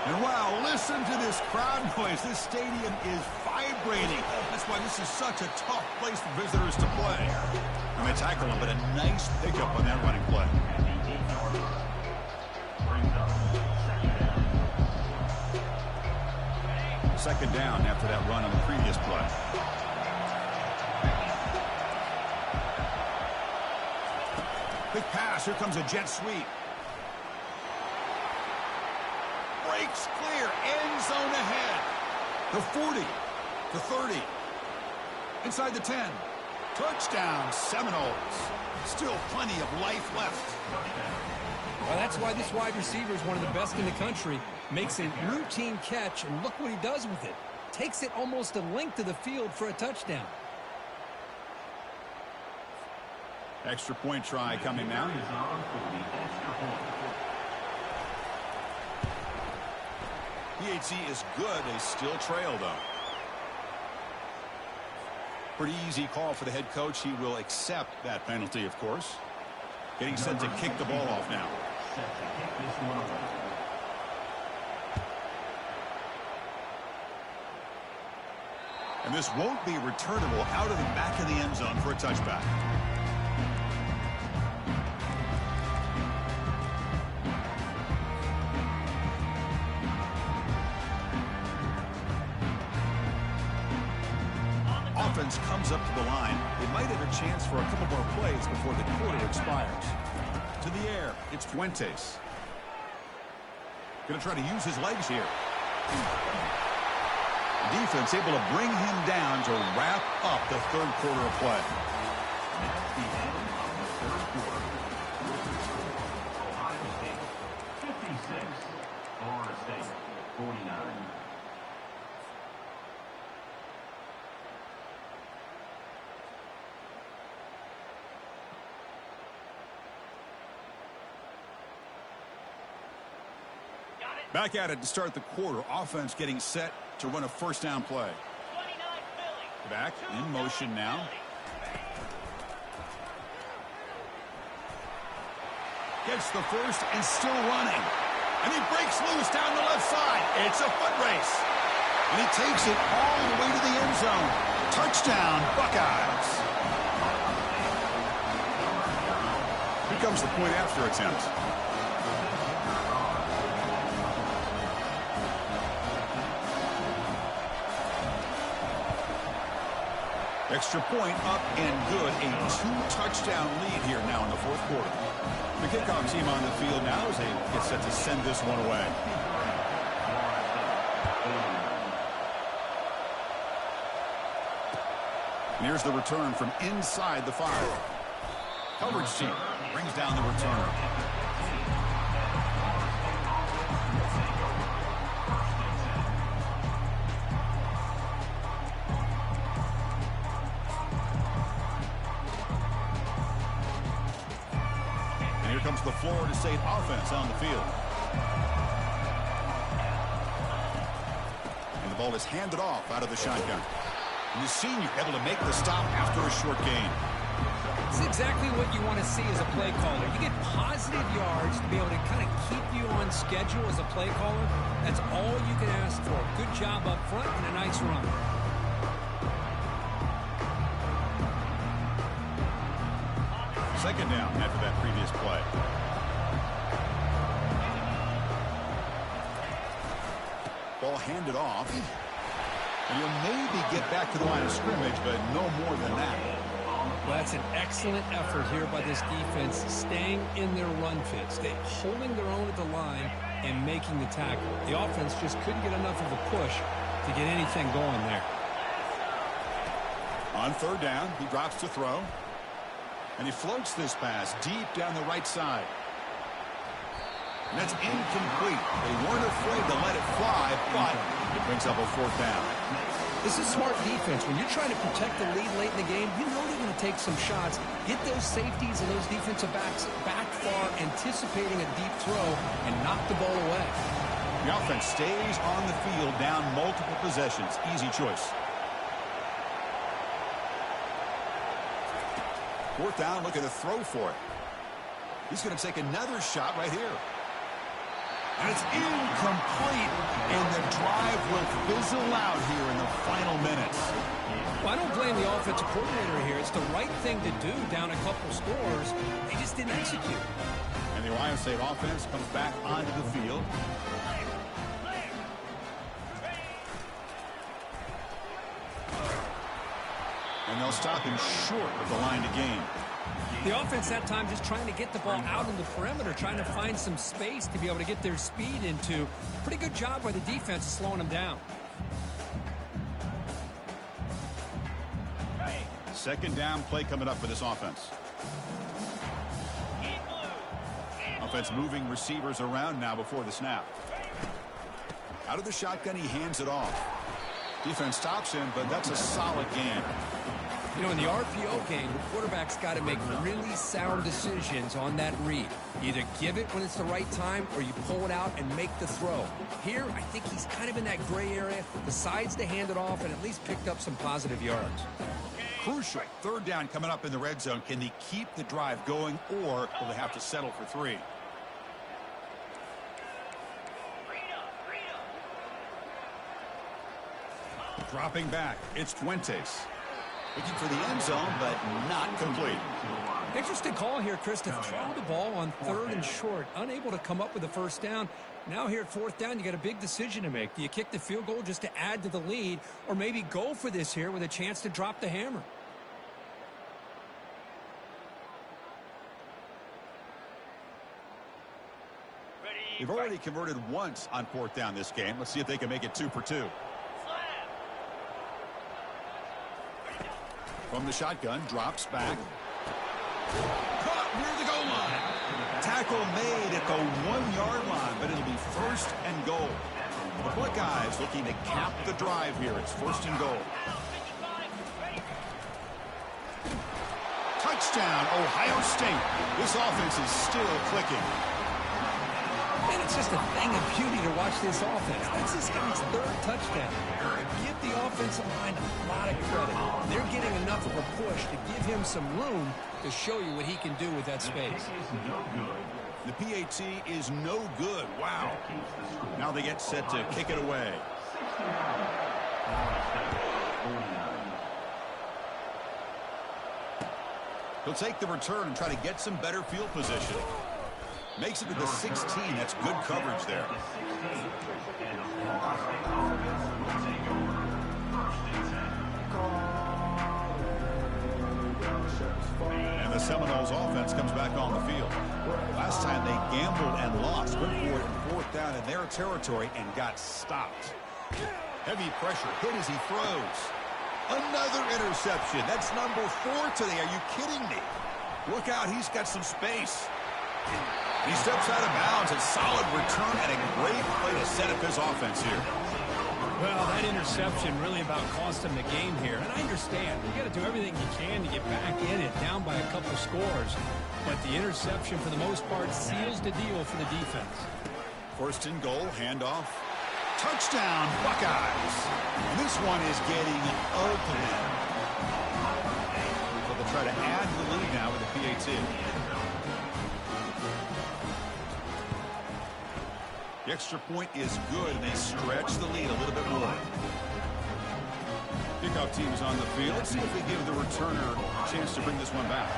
And wow, listen to this crowd noise. This stadium is vibrating. That's why this is such a tough place for visitors to play. And they tackle him, but a nice pickup on that running play. Second down after that run on the previous play. Big pass. Here comes a jet sweep. Breaks clear. End zone ahead. The 40. The 30. Inside the 10. Touchdown, Seminoles. Still plenty of life left. Well, that's why this wide receiver is one of the best in the country. Makes a routine catch, and look what he does with it. Takes it almost a length of the field for a touchdown. Extra point try coming now. PHC is good. They still trail, though. Pretty easy call for the head coach. He will accept that penalty, of course. Getting set to kick the ball off now. And this won't be returnable out of the back of the end zone for a touchback. Offense comes up to the line. They might have a chance for a couple more plays before the quarter expires. To the air, it's Fuentes. Going to try to use his legs here. Defense able to bring him down to wrap up the third quarter of play. That's the end of the third quarter. Ohio State 56, Florida State 49. Back at it to start the quarter. Offense getting set to run a first down play. 29 Philly. Back in motion now. Gets the first and still running. And he breaks loose down the left side. It's a foot race. And he takes it all the way to the end zone. Touchdown, Buckeyes. Here comes the point after attempt. Extra point up and good. A two-touchdown lead here now in the fourth quarter. The kickoff team on the field now as they get set to send this one away. And here's the return from inside the 5. Coverage team brings down the return. Comes the Florida State offense on the field. And the ball is handed off out of the shotgun. And the senior able to make the stop after a short gain. It's exactly what you want to see as a play caller. You get positive yards to be able to kind of keep you on schedule as a play caller. That's all you can ask for. Good job up front and a nice run. Second down after that previous play. Ball handed off. And he'll maybe get back to the line of scrimmage, but no more than that. Well, that's an excellent effort here by this defense, staying in their run fit, holding their own at the line and making the tackle. The offense just couldn't get enough of a push to get anything going there. On third down, he drops to throw. And he floats this pass deep down the right side. And that's incomplete. They weren't afraid to let it fly, but it brings up a fourth down. This is smart defense. When you're trying to protect the lead late in the game, you know they're going to take some shots, get those safeties and those defensive backs back far, anticipating a deep throw, and knock the ball away. The offense stays on the field down multiple possessions. Easy choice. Fourth down, looking to throw for it. He's going to take another shot right here. And it's incomplete, and the drive will fizzle out here in the final minutes. Well, I don't blame the offensive coordinator here. It's the right thing to do down a couple scores. They just didn't execute. And the Ohio State offense comes back onto the field. And they'll stop him short of the line to gain. The offense that time just trying to get the ball out on the perimeter, trying to find some space to be able to get their speed into. Pretty good job by the defense of slowing them down. Second down play coming up for this offense. Offense moving receivers around now before the snap. Out of the shotgun, he hands it off. Defense stops him, but that's a solid gain. You know, in the RPO game, the quarterback's got to make really sound decisions on that read. Either give it when it's the right time or you pull it out and make the throw. Here, I think he's kind of in that gray area, decides to hand it off and at least picked up some positive yards. Crucial. Third down coming up in the red zone. Can they keep the drive going, or will they have to settle for three? Dropping back, it's Fuentes. Looking for the end zone, but not complete. Interesting call here, Chris, to throw the ball on third and short. Unable to come up with a first down. Now here at fourth down, you got a big decision to make. Do you kick the field goal just to add to the lead, or maybe go for this here with a chance to drop the hammer? They've already converted once on fourth down this game. Let's see if they can make it 2 for 2. From the shotgun, drops back. Caught near the goal line. Tackle made at the 1-yard line, but it'll be first and goal. The Buckeyes looking to cap the drive here. It's first and goal. Touchdown, Ohio State. This offense is still clicking. And it's just a thing of beauty to watch this offense. That's this guy's third touchdown. Give the offensive line a lot of credit. They're getting enough of a push to give him some room to show you what he can do with that space. The PAT is no good. Wow. Now they get set to kick it away. He'll take the return and try to get some better field position. Makes it to the 16. That's good coverage there. And the Seminoles offense comes back on the field. Last time they gambled and lost. Went for it in fourth down in their territory and got stopped. Heavy pressure hit as he throws. Another interception. That's number 4 today. Are you kidding me? Look out. He's got some space. He steps out of bounds. A solid return and a great play to set up his offense here. Well, that interception really about cost him the game here. And I understand. You got to do everything you can to get back in it, down by a couple scores. But the interception, for the most part, seals the deal for the defense. First and goal, handoff. Touchdown, Buckeyes. And this one is getting ugly. So they'll try to add the lead now with the PAT. The extra point is good, and they stretch the lead a little bit more. Kickoff team is on the field. Let's see if they give the returner a chance to bring this one back.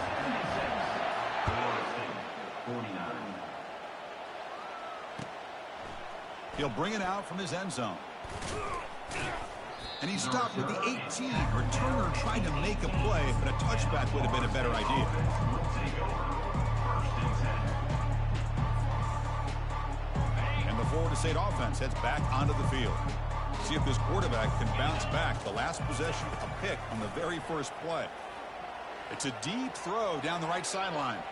He'll bring it out from his end zone. And he stopped with the 18. Returner tried to make a play, but a touchback would have been a better idea. And the Florida State offense heads back onto the field. See if this quarterback can bounce back. The last possession, a pick on the very first play. It's a deep throw down the right sideline.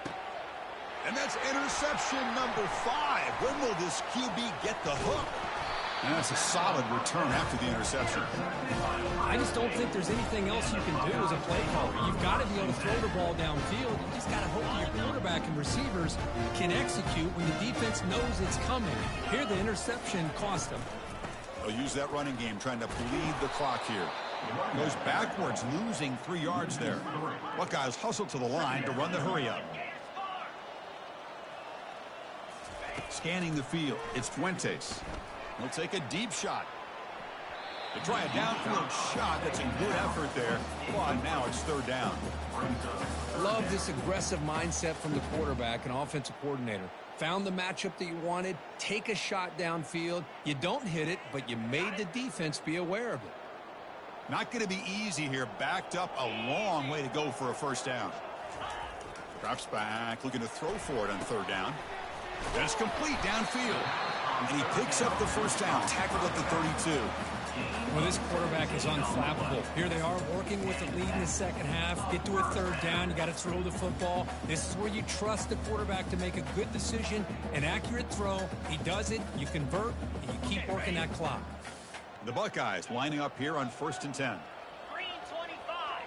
And that's interception number 5. When will this QB get the hook? And that's a solid return after the interception. I just don't think there's anything else you can do as a play caller. You've got to be able to throw the ball downfield. You just got to hope that your quarterback and receivers can execute when the defense knows it's coming. Here, the interception cost them. They'll use that running game, trying to bleed the clock here. Goes backwards, losing 3 yards there. Buckeyes hustle to the line to run the hurry up. Scanning the field, it's Fuentes. He'll take a deep shot. They try a downfield shot. That's a good effort there. But now it's 3rd down. Love this aggressive mindset from the quarterback and offensive coordinator. Found the matchup that you wanted. Take a shot downfield. You don't hit it, but you made the defense be aware of it. Not going to be easy here. Backed up a long way to go for a 1st down. Drops back, looking to throw for it on 3rd down. That's complete downfield. And he picks up the 1st down, tackled at the 32. Well, this quarterback is unflappable. Here they are working with the lead in the second half. Get to a 3rd down. You got to throw the football. This is where you trust the quarterback to make a good decision, an accurate throw. He does it. You convert, and you keep working that clock. The Buckeyes lining up here on 1st and 10. Green 25.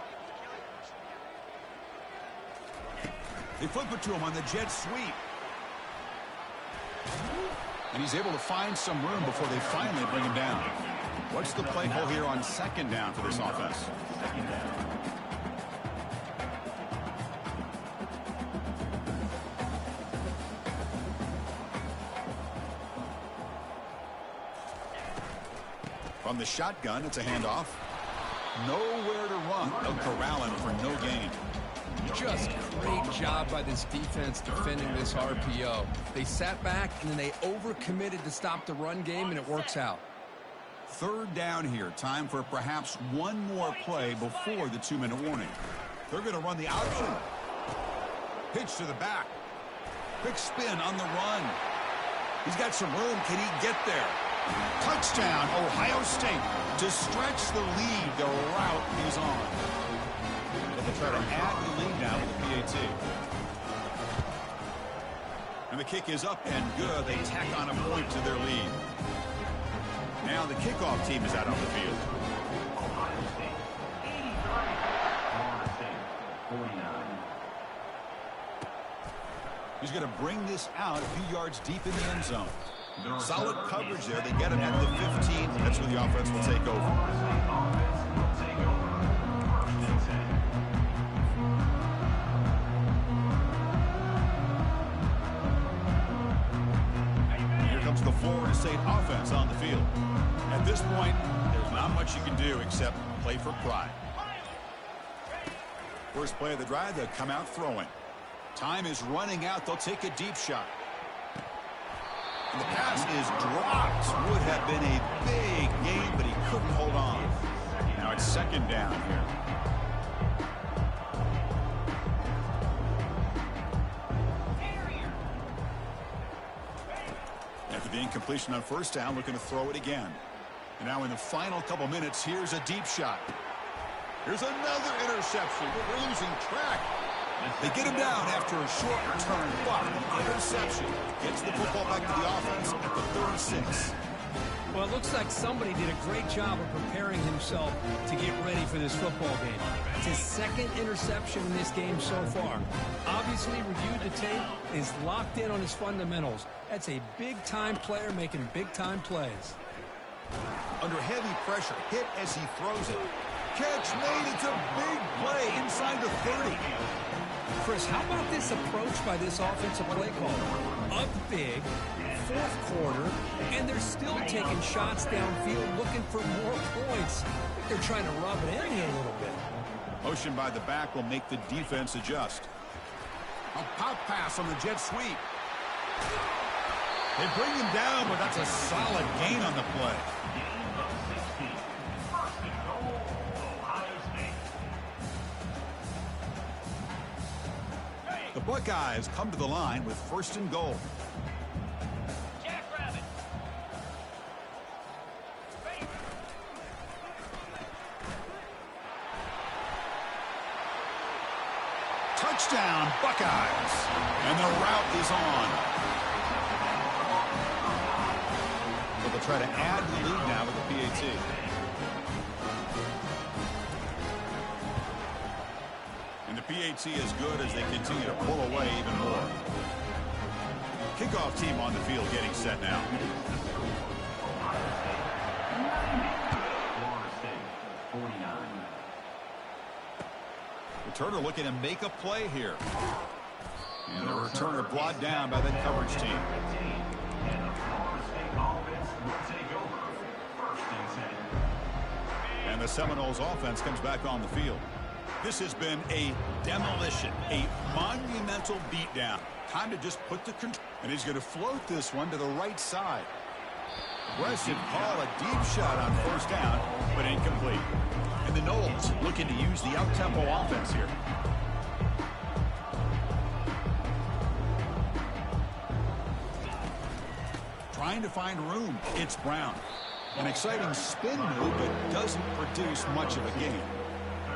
They flip it to him on the jet sweep. And he's able to find some room before they finally bring him down. What's the play call here on 2nd down for this offense? 2nd down. From the shotgun, it's a handoff. Nowhere to run. They'll corral him for no gain. Just great job by this defense defending this RPO. They sat back, and then they overcommitted to stop the run game, and it works out. 3rd down here. Time for perhaps one more play before the 2-minute warning. They're going to run the option. Pitch to the back. Quick spin on the run. He's got some room. Can he get there? Touchdown, Ohio State. To stretch the lead, the route is on. They'll try to add the lead now with the PAT. And the kick is up and good. They tack on a point to their lead. Now the kickoff team is out on the field. Ohio State 83. Florida State 49. He's going to bring this out a few yards deep in the end zone. Solid coverage there. They get him at the 15. That's where the offense will take over. Here comes the Florida State offense on the field. At this point, there's not much you can do except play for pride. First play of the drive, they'll come out throwing. Time is running out. They'll take a deep shot. And the pass is dropped. Would have been a big game, but he couldn't hold on. Now it's 2nd down here. After the incompletion on 1st down, looking to throw it again. And now in the final couple minutes, here's a deep shot. Here's another interception. We're losing track. They get him down after a short return, but the interception gets the football back to the offense at the 36. Well, it looks like somebody did a great job of preparing himself to get ready for this football game. It's his 2nd interception in this game so far. Obviously, reviewed the tape, is locked in on his fundamentals. That's a big-time player making big-time plays. Under heavy pressure, hit as he throws it. Catch made. It's a big play inside the 30. Chris, how about this approach by this offensive play caller? Up big, fourth quarter, and they're still taking shots downfield looking for more points. I think they're trying to rub it in here a little bit. Motion by the back will make the defense adjust. A pop pass on the jet sweep. They bring him down, but that's a solid gain on the play. Gain of 16. First and goal, Ohio State. The Buckeyes come to the line with first and goal. Jackrabbit. Touchdown, Buckeyes. And the route is on. So they'll try to add to the lead now with the PAT. And the PAT is good as they continue to pull away even more. Kickoff team on the field getting set now. Florida State, 49. Returner looking to make a play here. And the returner brought down by the coverage team. And the Florida State offense will take over. First and 10. And the Seminoles offense comes back on the field. This has been a demolition, a monumental beatdown. Time to just put the control. And he's going to float this one to the right side. Aggressive call, a deep shot on first down, but incomplete. And the Noles looking to use the up-tempo offense here. Trying to find room. It's Brown. An exciting spin move, but doesn't produce much of a gain.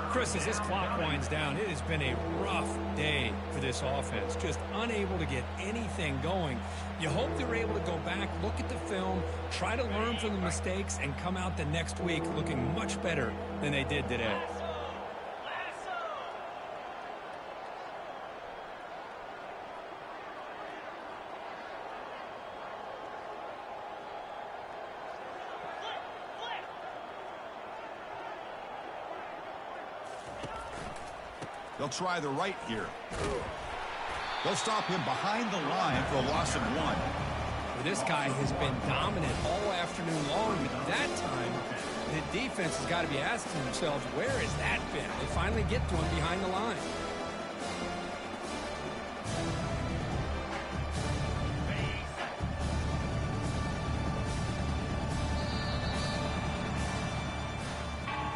Chris, as this clock winds down, it has been a rough day for this offense. Just unable to get anything going. You hope they're able to go back, look at the film, try to learn from the mistakes, and come out the next week looking much better than they did today. They'll try the right here. They'll stop him behind the line for a loss of 1. Well, this guy has been dominant all afternoon long, but that time, the defense has got to be asking themselves, where has that been? They finally get to him behind the line.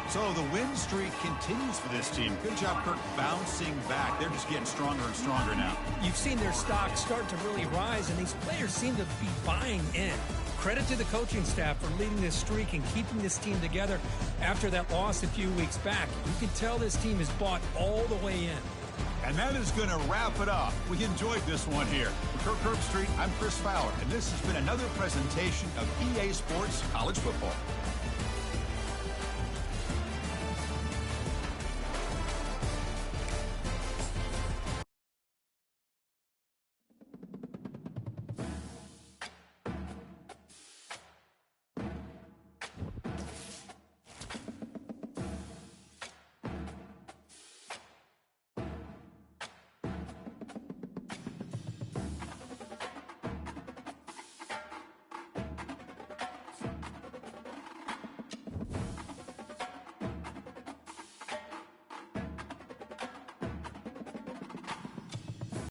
So the win streak continues for this team. Good job, Kirk, bouncing back. They're just getting stronger and stronger now. You've seen their stock start to really rise, and these players seem to be buying in. Credit to the coaching staff for leading this streak and keeping this team together after that loss a few weeks back. You can tell this team is bought all the way in. And that is going to wrap it up. We enjoyed this one here. For Kirk Herbstreit, I'm Chris Fowler, and this has been another presentation of EA Sports College Football.